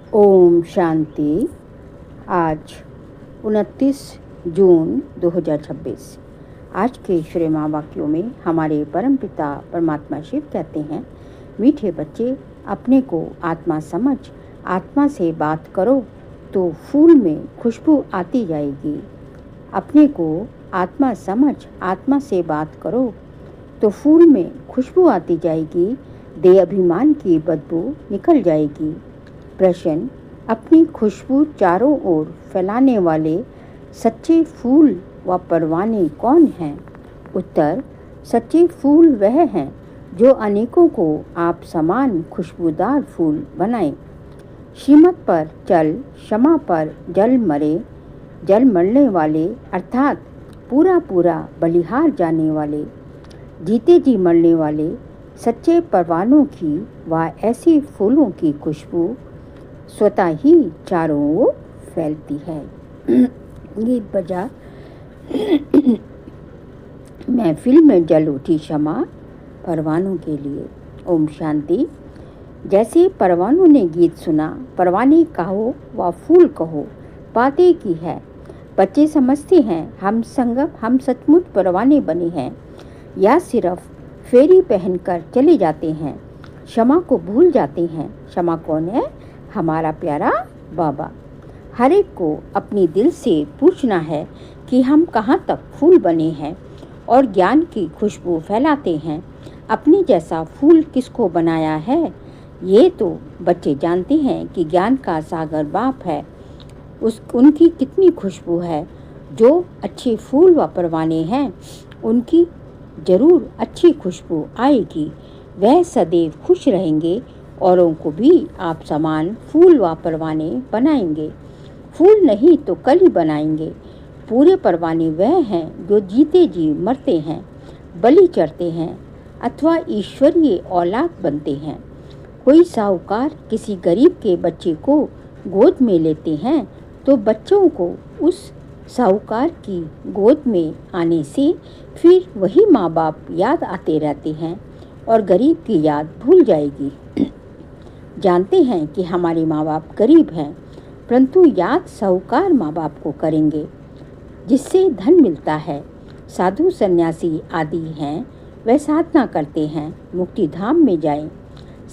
ओम शांति। आज 29 जून 2026। आज के श्री माँ वाक्यों में हमारे परमपिता परमात्मा शिव कहते हैं, मीठे बच्चे, अपने को आत्मा समझ आत्मा से बात करो तो फूल में खुशबू आती जाएगी। अपने को आत्मा समझ आत्मा से बात करो तो फूल में खुशबू आती जाएगी, दे अभिमान की बदबू निकल जाएगी। प्रश्न, अपनी खुशबू चारों ओर फैलाने वाले सच्चे फूल व परवाने कौन हैं? उत्तर, सच्चे फूल वह हैं जो अनेकों को आप समान खुशबूदार फूल बनाएं। श्रीमत पर चल, क्षमा पर जल मरने वाले अर्थात पूरा पूरा बलिहार जाने वाले, जीते जी मरने वाले सच्चे परवानों की व ऐसे फूलों की खुशबू स्वतः ही चारों ओर फैलती है। गीत बजा। महफिल में जल उठी क्षमा परवानों के लिए। ओम शांति। जैसे परवानों ने गीत सुना, परवाने कहो व फूल कहो, बातें की है। बच्चे समझते हैं हम सचमुच परवाने बने हैं या सिर्फ फेरी पहनकर चले जाते हैं, क्षमा को भूल जाते हैं। क्षमा कौन है? हमारा प्यारा बाबा। हर एक को अपनी दिल से पूछना है कि हम कहाँ तक फूल बने हैं और ज्ञान की खुशबू फैलाते हैं। अपने जैसा फूल किसको बनाया है? ये तो बच्चे जानते हैं कि ज्ञान का सागर बाप है, उनकी कितनी खुशबू है। जो अच्छे फूल व परवाने हैं उनकी जरूर अच्छी खुशबू आएगी। वह सदैव खुश रहेंगे, औरों को भी आप समान फूल व परवाने बनाएंगे। फूल नहीं तो कली बनाएंगे। पूरे परवाने वह हैं जो जीते जी मरते हैं, बलि चढ़ते हैं अथवा ईश्वरीय औलाद बनते हैं। कोई साहूकार किसी गरीब के बच्चे को गोद में लेते हैं तो बच्चों को उस साहूकार की गोद में आने से फिर वही माँ बाप याद आते रहते हैं और गरीब की याद भूल जाएगी। जानते हैं कि हमारे माँ बाप गरीब हैं, परंतु याद साहूकार माँ बाप को करेंगे जिससे धन मिलता है। साधु सन्यासी आदि हैं, वह साधना करते हैं मुक्ति धाम में जाएं।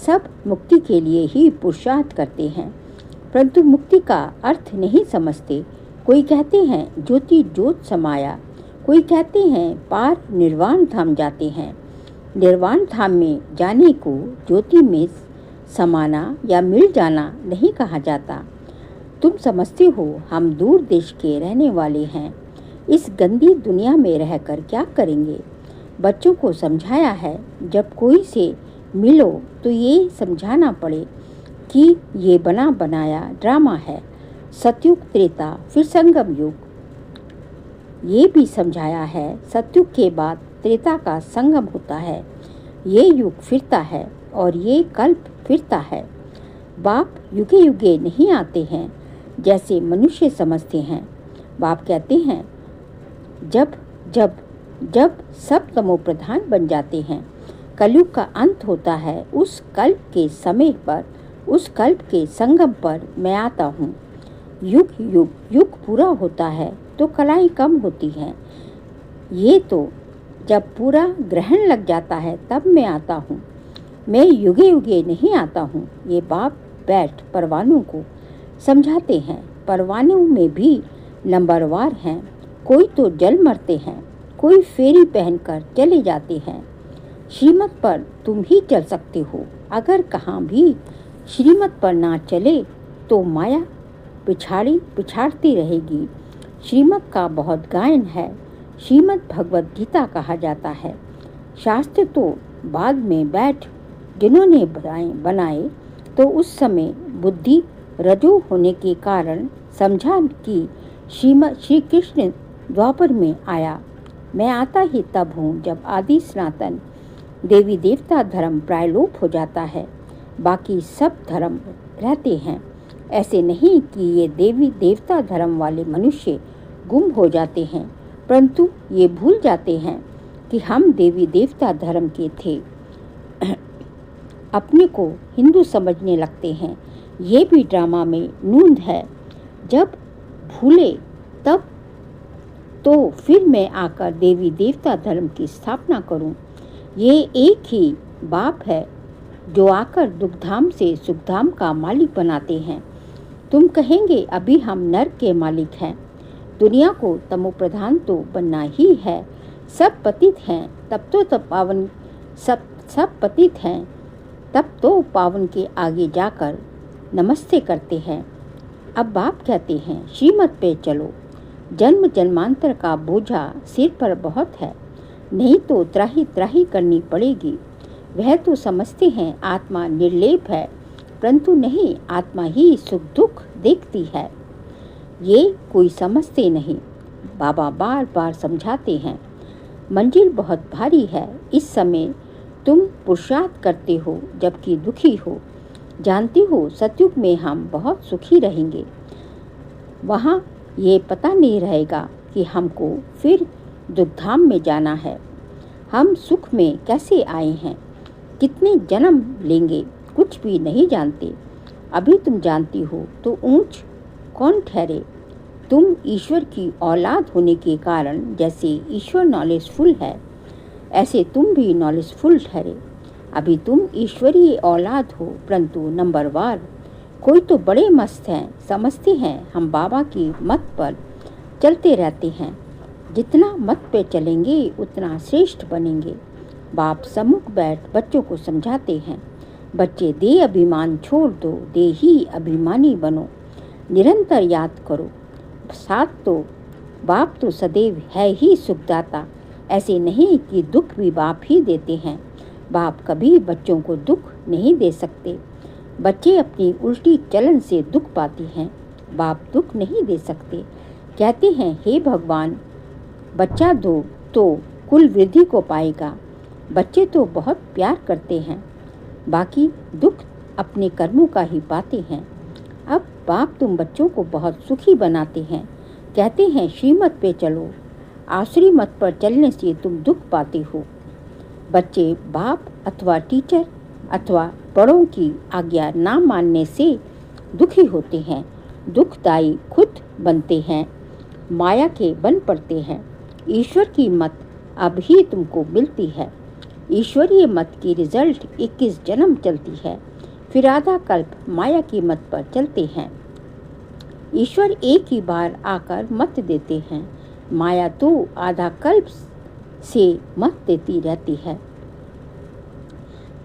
सब मुक्ति के लिए ही पुरुषार्थ करते हैं, परंतु मुक्ति का अर्थ नहीं समझते। कोई कहते हैं ज्योति ज्योत समाया, कोई कहते हैं पार निर्वाण धाम जाते हैं। निर्वाण धाम में जाने को ज्योति में समाना या मिल जाना नहीं कहा जाता। तुम समझते हो हम दूर देश के रहने वाले हैं, इस गंदी दुनिया में रहकर क्या करेंगे? बच्चों को समझाया है जब कोई से मिलो तो ये समझाना पड़े कि ये बना बनाया ड्रामा है। सतयुग त्रेता फिर संगम युग। ये भी समझाया है सतयुग के बाद त्रेता का संगम होता है। ये युग फिरता है और ये कल्प फिरता है। बाप युगे युगे नहीं आते हैं जैसे मनुष्य समझते हैं। बाप कहते हैं जब जब जब सब तमो प्रधान बन जाते हैं, कलयुग का अंत होता है, उस कल्प के समय पर, उस कल्प के संगम पर मैं आता हूँ। युग युग युग पूरा होता है तो कलाएं कम होती हैं। ये तो जब पूरा ग्रहण लग जाता है तब मैं आता हूँ। मैं युगे युगे नहीं आता हूँ। ये बाप बैठ परवानों को समझाते हैं। परवानों में भी नंबरवार हैं। कोई तो जल मरते हैं, कोई फेरी पहनकर चले जाते हैं। श्रीमत पर तुम ही चल सकते हो। अगर कहाँ भी श्रीमत पर ना चले तो माया पिछाड़ती रहेगी। श्रीमत का बहुत गायन है। श्रीमत भगवत गीता कहा जाता है। शास्त्र तो बाद में बैठ जिन्होंने बनाए तो उस समय बुद्धि रजो होने के कारण समझा कि श्री कृष्ण द्वापर में आया। मैं आता ही तब हूँ जब आदि सनातन देवी देवता धर्म प्रायलोप हो जाता है, बाकी सब धर्म रहते हैं। ऐसे नहीं कि ये देवी देवता धर्म वाले मनुष्य गुम हो जाते हैं, परंतु ये भूल जाते हैं कि हम देवी देवता धर्म के थे। अपने को हिंदू समझने लगते हैं। ये भी ड्रामा में नूंद है। जब भूले तब तो फिर मैं आकर देवी देवता धर्म की स्थापना करूं। ये एक ही बाप है जो आकर दुखधाम से सुखधाम का मालिक बनाते हैं। तुम कहेंगे अभी हम नर्क के मालिक हैं। दुनिया को तमोप्रधान तो बनना ही है। सब पतित हैं तब पावन सब पतित हैं तब तो पावन के आगे जाकर नमस्ते करते हैं। अब बाप कहते हैं श्रीमत पे चलो। जन्म जन्मांतर का बोझा सिर पर बहुत है, नहीं तो त्राही त्राही करनी पड़ेगी। वह तो समझते हैं आत्मा निर्लेप है, परंतु नहीं, आत्मा ही सुख दुख देखती है। ये कोई समझते नहीं। बाबा बार बार समझाते हैं मंजिल बहुत भारी है। इस समय तुम पुरुषार्थ करते हो जबकि दुखी हो। जानते हो सतयुग में हम बहुत सुखी रहेंगे। वहाँ ये पता नहीं रहेगा कि हमको फिर दुखधाम में जाना है। हम सुख में कैसे आए हैं, कितने जन्म लेंगे, कुछ भी नहीं जानते। अभी तुम जानती हो तो ऊंच कौन ठहरे। तुम ईश्वर की औलाद होने के कारण जैसे ईश्वर नॉलेजफुल है, ऐसे तुम भी नॉलेजफुल ठहरे। अभी तुम ईश्वरीय औलाद हो, परंतु नंबरवार। कोई तो बड़े मस्त हैं, समझते हैं हम बाबा की मत पर चलते रहते हैं। जितना मत पे चलेंगे उतना श्रेष्ठ बनेंगे। बाप सम्मुख बैठ बच्चों को समझाते हैं, बच्चे दे अभिमान छोड़ दो, दे ही अभिमानी बनो। निरंतर याद करो, साथ तो बाप तो सदैव है ही सुखदाता। ऐसे नहीं कि दुख भी बाप ही देते हैं। बाप कभी बच्चों को दुख नहीं दे सकते। बच्चे अपनी उल्टी चलन से दुख पाते हैं, बाप दुख नहीं दे सकते। कहते हैं हे भगवान बच्चा दो तो कुल वृद्धि को पाएगा। बच्चे तो बहुत प्यार करते हैं, बाकी दुख अपने कर्मों का ही पाते हैं। अब बाप तुम बच्चों को बहुत सुखी बनाते हैं। कहते हैं श्रीमत पे चलो, आसुरी मत पर चलने से तुम दुख पाते हो। बच्चे बाप अथवा टीचर अथवा बड़ों की आज्ञा ना मानने से दुखी होते हैं। दुखदायी खुद बनते हैं, माया के बन पड़ते हैं। ईश्वर की मत अब ही तुमको मिलती है। ईश्वरीय मत की रिजल्ट 21 जन्म चलती है, फिर आधा कल्प माया की मत पर चलते हैं। ईश्वर एक ही बार आकर मत देते हैं, माया तो आधा कल्प से मत देती रहती है।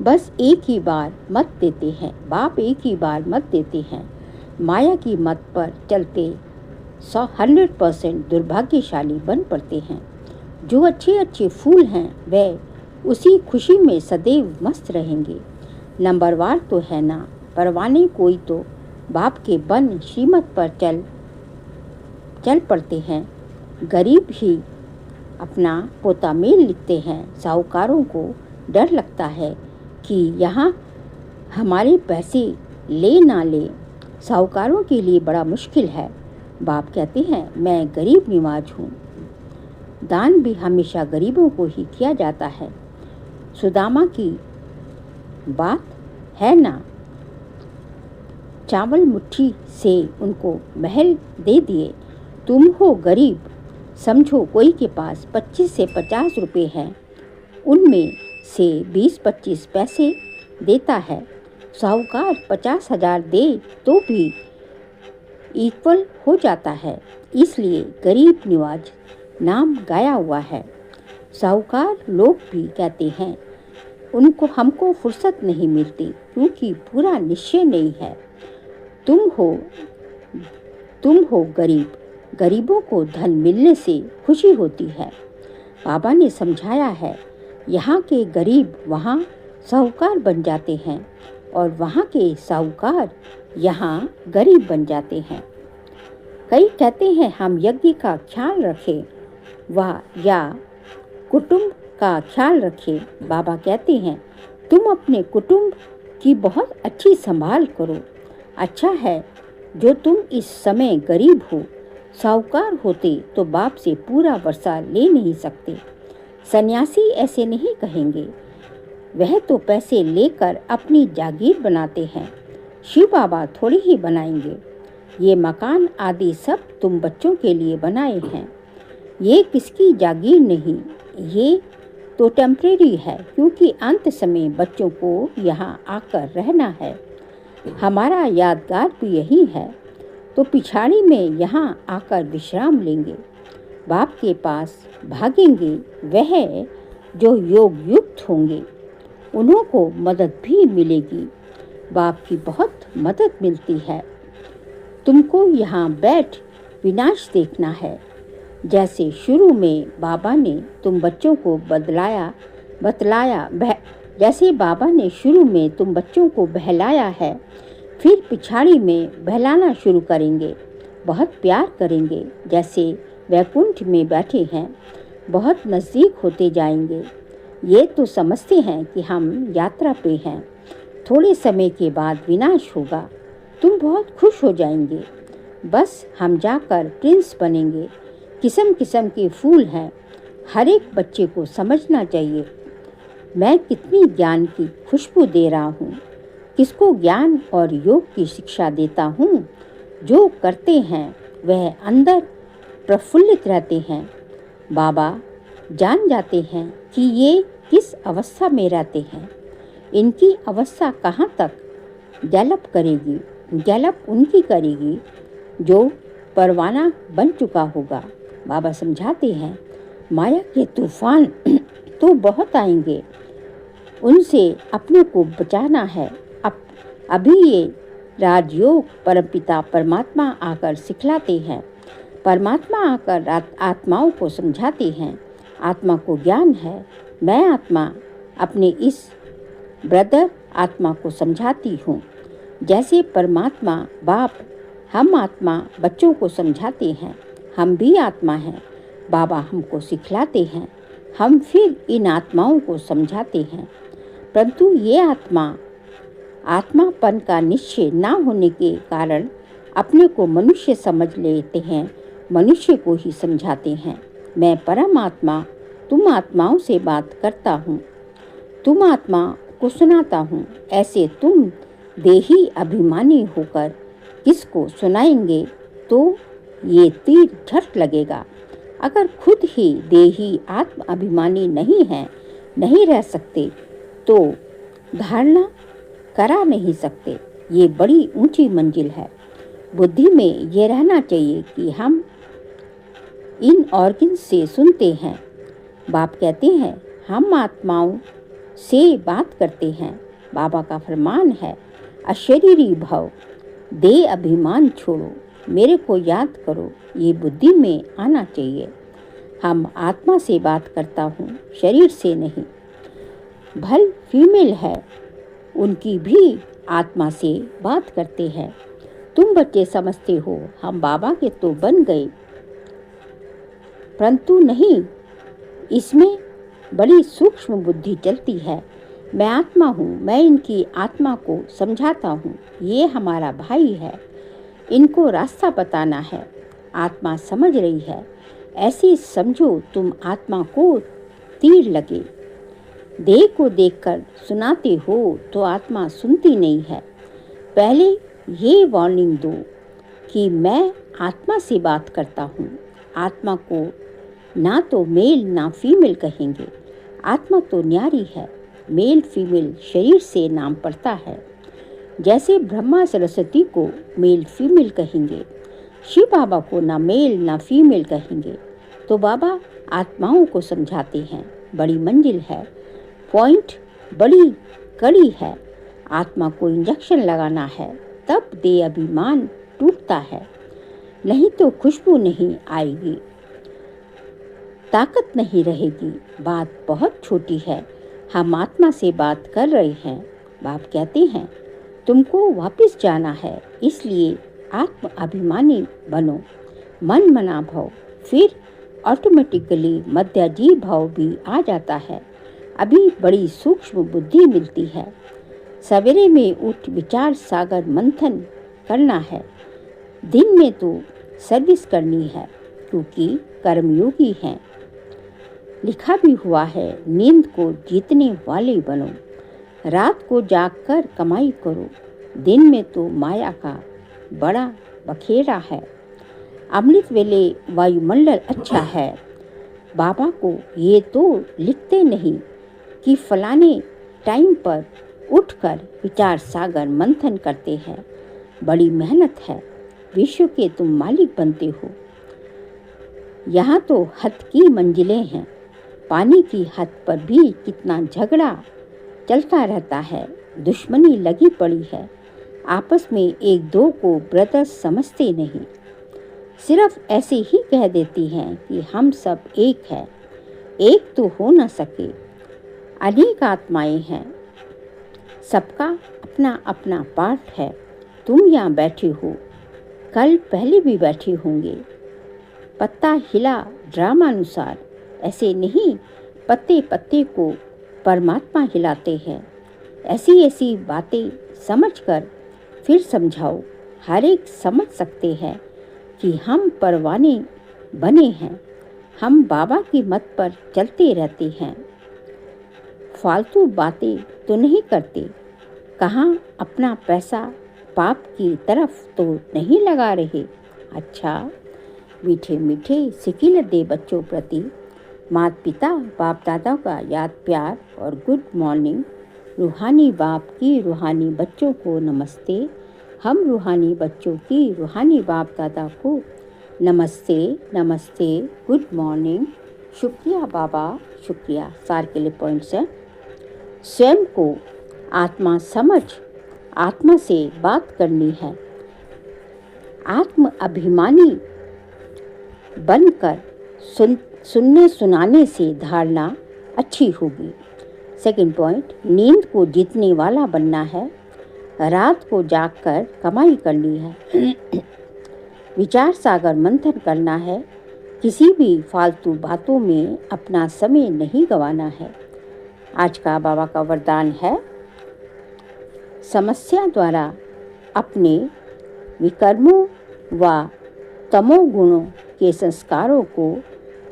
बस एक ही बार मत देते हैं, बाप एक ही बार मत देते हैं। माया की मत पर चलते 100% दुर्भाग्यशाली बन पड़ते हैं। जो अच्छे अच्छे फूल हैं वे उसी खुशी में सदैव मस्त रहेंगे। नंबरवार तो है ना, परवाने कोई तो बाप के बन श्रीमत पर चल पड़ते हैं। गरीब ही अपना पोता मेल लिखते हैं। साहूकारों को डर लगता है कि यहाँ हमारे पैसे ले ना ले। साहूकारों के लिए बड़ा मुश्किल है। बाप कहते हैं मैं गरीब निवाज हूँ। दान भी हमेशा गरीबों को ही किया जाता है। सुदामा की बात है ना, चावल मुट्ठी से उनको महल दे दिए। तुम हो गरीब, समझो कोई के पास 25 से 50 रुपए हैं, उनमें से 20-25 पैसे देता है। साहूकार 50,000 दे तो भी इक्वल हो जाता है, इसलिए गरीब निवाज नाम गाया हुआ है। साहूकार लोग भी कहते हैं हमको फुर्सत नहीं मिलती क्योंकि पूरा निश्चय नहीं है। तुम हो गरीब, गरीबों को धन मिलने से खुशी होती है। बाबा ने समझाया है यहाँ के गरीब वहाँ साहूकार बन जाते हैं और वहाँ के साहूकार यहाँ गरीब बन जाते हैं। कई कहते हैं हम यज्ञ का ख्याल रखें या कुटुंब का ख्याल रखें। बाबा कहते हैं तुम अपने कुटुंब की बहुत अच्छी संभाल करो। अच्छा है जो तुम इस समय गरीब हो। साहूकार होते तो बाप से पूरा वर्षा ले नहीं सकते। सन्यासी ऐसे नहीं कहेंगे, वह तो पैसे लेकर अपनी जागीर बनाते हैं। शिव बाबा थोड़ी ही बनाएंगे। ये मकान आदि सब तुम बच्चों के लिए बनाए हैं। ये किसकी जागीर नहीं, ये तो टेम्परेरी है, क्योंकि अंत समय बच्चों को यहाँ आकर रहना है। हमारा यादगार भी यही है, तो पिछाड़ी में यहाँ आकर विश्राम लेंगे। बाप के पास भागेंगे वह जो योग युक्त होंगे, उन्हों को मदद भी मिलेगी। बाप की बहुत मदद मिलती है। तुमको यहाँ बैठ विनाश देखना है। जैसे शुरू में बाबा ने तुम बच्चों को जैसे बाबा ने शुरू में तुम बच्चों को बहलाया है, फिर पिछाड़ी में बहलाना शुरू करेंगे। बहुत प्यार करेंगे, जैसे वैकुंठ में बैठे हैं। बहुत नज़दीक होते जाएंगे। ये तो समझते हैं कि हम यात्रा पे हैं। थोड़े समय के बाद विनाश होगा। तुम बहुत खुश हो जाएंगे। बस हम जाकर प्रिंस बनेंगे। किस्म किस्म के फूल हैं। हर एक बच्चे को समझना चाहिए मैं कितनी ज्ञान की खुशबू दे रहा हूँ। किसको ज्ञान और योग की शिक्षा देता हूँ। जो करते हैं वह अंदर प्रफुल्लित रहते हैं। बाबा जान जाते हैं कि ये किस अवस्था में रहते हैं। इनकी अवस्था कहाँ तक डेवलप करेगी। डेवलप उनकी करेगी जो परवाना बन चुका होगा। बाबा समझाते हैं माया के तूफान तो बहुत आएंगे, उनसे अपने को बचाना है। अभी ये राजयोग परमपिता परमात्मा आकर सिखलाते हैं। परमात्मा आकर आत्माओं को समझाते हैं। आत्मा को ज्ञान है। मैं आत्मा अपने इस ब्रदर आत्मा को समझाती हूँ। जैसे परमात्मा बाप हम आत्मा बच्चों को समझाते हैं, हम भी आत्मा हैं। बाबा हमको सिखलाते हैं, हम फिर इन आत्माओं को समझाते हैं। परंतु ये आत्मापन का निश्चय ना होने के कारण अपने को मनुष्य समझ लेते हैं, मनुष्य को ही समझाते हैं। मैं परमात्मा तुम आत्माओं से बात करता हूँ, तुम आत्मा को सुनाता हूँ। ऐसे तुम देही अभिमानी होकर किसको सुनाएंगे तो ये तीर झट लगेगा। अगर खुद ही देही आत्म अभिमानी नहीं रह सकते तो धारणा करा नहीं सकते। ये बड़ी ऊंची मंजिल है। बुद्धि में ये रहना चाहिए कि हम इन ऑर्गन से सुनते हैं। बाप कहते हैं हम आत्माओं से बात करते हैं। बाबा का फरमान है अशरीरी भव, दे अभिमान छोड़ो, मेरे को याद करो। ये बुद्धि में आना चाहिए। हम आत्मा से बात करता हूँ, शरीर से नहीं। भल फीमेल है, उनकी भी आत्मा से बात करते हैं। तुम बच्चे समझते हो हम बाबा के तो बन गए, परंतु नहीं, इसमें बड़ी सूक्ष्म बुद्धि चलती है। मैं आत्मा हूँ, मैं इनकी आत्मा को समझाता हूँ। ये हमारा भाई है, इनको रास्ता बताना है। आत्मा समझ रही है, ऐसे समझो तुम आत्मा को तीर लगे। देह को देखकर सुनाते हो तो आत्मा सुनती नहीं है। पहले ये वार्निंग दो कि मैं आत्मा से बात करता हूँ। आत्मा को ना तो मेल ना फीमेल कहेंगे। आत्मा तो न्यारी है। मेल फीमेल शरीर से नाम पड़ता है। जैसे ब्रह्मा सरस्वती को मेल फीमेल कहेंगे, शिव बाबा को ना मेल ना फीमेल कहेंगे। तो बाबा आत्माओं को समझाते हैं बड़ी मंजिल है, पॉइंट बड़ी कड़ी है। आत्मा को इंजेक्शन लगाना है, तब दे अभिमान टूटता है, नहीं तो खुशबू नहीं आएगी, ताकत नहीं रहेगी। बात बहुत छोटी है। हम आत्मा से बात कर रहे हैं। बाप कहते हैं तुमको वापस जाना है, इसलिए आत्म अभिमानी बनो। मन मना भाव, फिर ऑटोमेटिकली मध्याजी भाव भी आ जाता है। अभी बड़ी सूक्ष्म बुद्धि मिलती है। सवेरे में उठ विचार सागर मंथन करना है। दिन में तो सर्विस करनी है, क्योंकि कर्मयोगी हैं। लिखा भी हुआ है नींद को जीतने वाले बनो। रात को जागकर कमाई करो, दिन में तो माया का बड़ा बखेरा है। अमृत वेले वायुमंडल अच्छा है। बाबा को ये तो लिखते नहीं कि फलाने टाइम पर उठकर विचार सागर मंथन करते हैं। बड़ी मेहनत है, विश्व के तुम मालिक बनते हो। यहाँ तो हद की मंजिलें हैं, पानी की हद पर भी कितना झगड़ा चलता रहता है, दुश्मनी लगी पड़ी है। आपस में एक दो को ब्रदर्स समझते नहीं, सिर्फ ऐसे ही कह देती हैं कि हम सब एक हैं। एक तो हो न सके, अनेक आत्माएं हैं, सबका अपना अपना पार्ट है। तुम यहाँ बैठे हो, कल पहले भी बैठे होंगे। पत्ता हिला ड्रामानुसार, ऐसे नहीं पत्ते पत्ते को परमात्मा हिलाते हैं। ऐसी ऐसी बातें समझकर फिर समझाओ। हर एक समझ सकते हैं कि हम परवाने बने हैं, हम बाबा की मत पर चलते रहते हैं, फालतू बातें तो नहीं करते। कहाँ अपना पैसा पाप की तरफ तो नहीं लगा रहे। अच्छा, मीठे मीठे सिकिल दे बच्चों प्रति माता पिता बाप दादा का याद प्यार और गुड मॉर्निंग। रूहानी बाप की रूहानी बच्चों को नमस्ते। हम रूहानी बच्चों की रूहानी बाप दादा को नमस्ते नमस्ते, गुड मॉर्निंग। शुक्रिया बाबा, शुक्रिया। सार के लिए पॉइंट्स हैं। स्वयं को आत्मा समझ आत्मा से बात करनी है। आत्म अभिमानी बनकर सुनने सुनाने से धारणा अच्छी होगी। सेकंड पॉइंट, नींद को जीतने वाला बनना है, रात को जागकर कमाई करनी है। विचार सागर मंथन करना है, किसी भी फालतू बातों में अपना समय नहीं गंवाना है। आज का बाबा का वरदान है, समस्या द्वारा अपने विकर्मों व तमोगुणों के संस्कारों को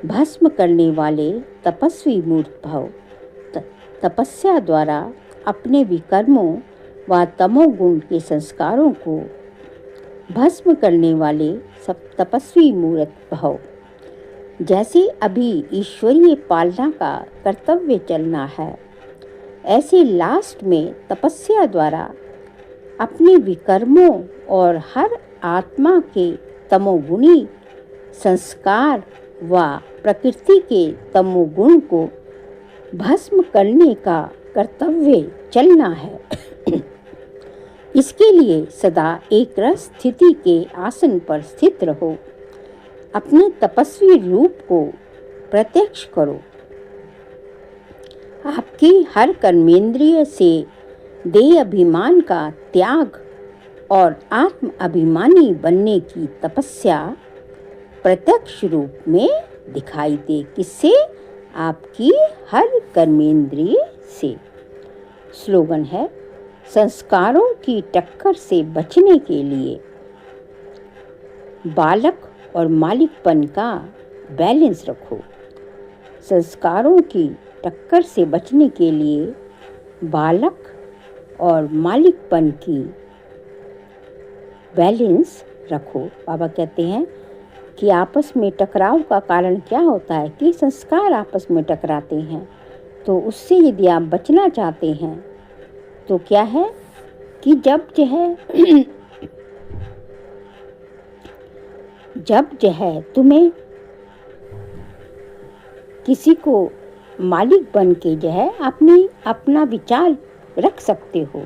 भस्म करने वाले तपस्वी मूर्त भव। तपस्या द्वारा अपने विकर्मों व तमोगुण के संस्कारों को भस्म करने वाले सब तपस्वी मूर्त भव। जैसे अभी ईश्वरीय पालना का कर्तव्य चलना है, ऐसे लास्ट में तपस्या द्वारा अपने विकर्मों और हर आत्मा के तमोगुणी संस्कार व प्रकृति के तमोगुण को भस्म करने का कर्तव्य चलना है। इसके लिए सदा एक रस स्थिति के आसन पर स्थित रहो। अपने तपस्वी रूप को प्रत्यक्ष करो। आपकी हर कर्मेंद्रिय से देह अभिमान का त्याग और आत्म अभिमानी बनने की तपस्या प्रत्यक्ष रूप में दिखाई दे। किससे? आपकी हर कर्मेंद्रिय से। स्लोगन है, संस्कारों की टक्कर से बचने के लिए बालक और मालिकपन का बैलेंस रखो। संस्कारों की टक्कर से बचने के लिए बालक और मालिकपन की बैलेंस रखो। बाबा कहते हैं कि आपस में टकराव का कारण क्या होता है कि संस्कार आपस में टकराते हैं। तो उससे यदि आप बचना चाहते हैं तो क्या है कि जब जो है तुम्हें किसी को मालिक बन के जो है अपना विचार रख सकते हो,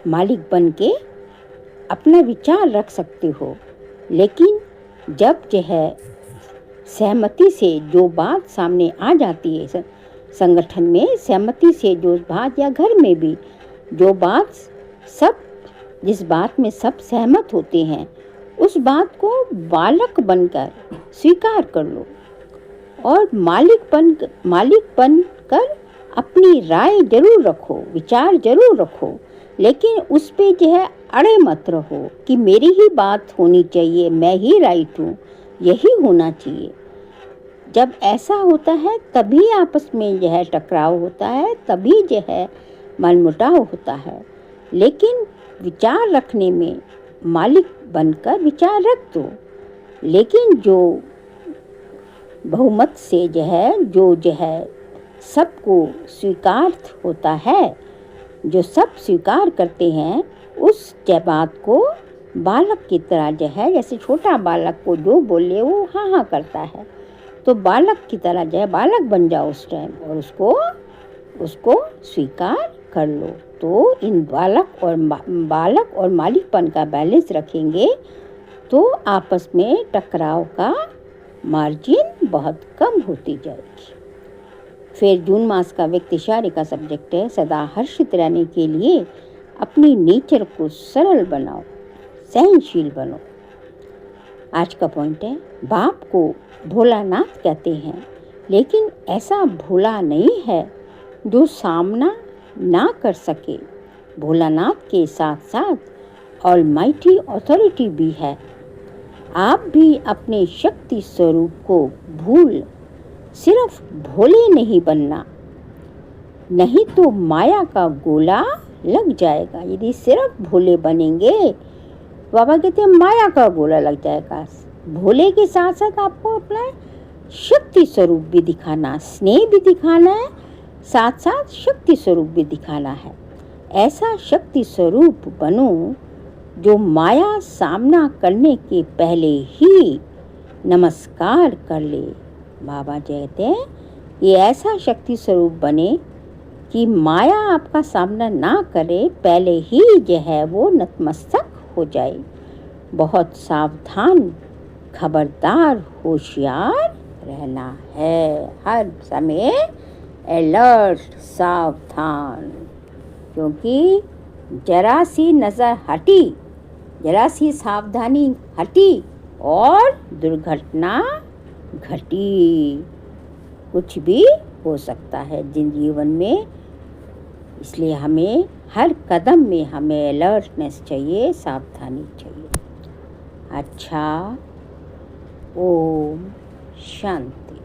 मालिक बन के अपना विचार रख सकते हो। लेकिन जब जो है सहमति से जो बात सामने आ जाती है, संगठन में सहमति से जो बात, या घर में भी जो बात जिस बात में सब सहमत होते हैं, उस बात को बालक बनकर स्वीकार कर लो और मालिक बनकर अपनी राय जरूर रखो, विचार जरूर रखो, लेकिन उस पे जो है अड़े मत रहो कि मेरी ही बात होनी चाहिए, मैं ही राइट हूँ, यही होना चाहिए। जब ऐसा होता है तभी आपस में जो है टकराव होता है, तभी जो है मनमुटाव होता है। लेकिन विचार रखने में मालिक बनकर विचार रख दो, लेकिन जो बहुमत से जो है सबको स्वीकार होता है, जो सब स्वीकार करते हैं, उस बात को बालक की तरह जैसे छोटा बालक को जो बोले वो हाँ हाँ करता है, तो बालक की तरह बालक बन जाओ उस टाइम और उसको स्वीकार कर लो। तो इन बालक और मालिकपन का बैलेंस रखेंगे तो आपस में टकराव का मार्जिन बहुत कम होती जाएगी। फिर जून मास का व्यक्ति इशारे का सब्जेक्ट है, सदा हर्षित रहने के लिए अपनी नेचर को सरल बनाओ, सहनशील बनो। आज का पॉइंट है, बाप को भोलानाथ कहते हैं, लेकिन ऐसा भोला नहीं है जो सामना ना कर सके। भोलानाथ के साथ साथ ऑलमाइटी अथॉरिटी भी है। आप भी अपने शक्ति स्वरूप को भूल सिर्फ भोले नहीं बनना, नहीं तो माया का गोला लग जाएगा। यदि सिर्फ भोले बनेंगे, बाबा कहते हैं माया का गोला लग जाएगा। भोले के साथ साथ आपको अपना शक्ति स्वरूप भी दिखाना, स्नेह भी दिखाना है, साथ साथ शक्ति स्वरूप भी दिखाना है। ऐसा शक्ति स्वरूप बनो जो माया सामना करने के पहले ही नमस्कार कर ले। बाबा कहते हैं ये ऐसा शक्ति स्वरूप बने कि माया आपका सामना ना करे, पहले ही वो नतमस्तक हो जाए। बहुत सावधान, खबरदार, होशियार रहना है, हर समय अलर्ट, सावधान, क्योंकि जरा सी नज़र हटी, जरा सी सावधानी हटी और दुर्घटना घटी। कुछ भी हो सकता है जीवन में, इसलिए हमें हर कदम में हमें अलर्टनेस चाहिए, सावधानी चाहिए। अच्छा, ओम शांति।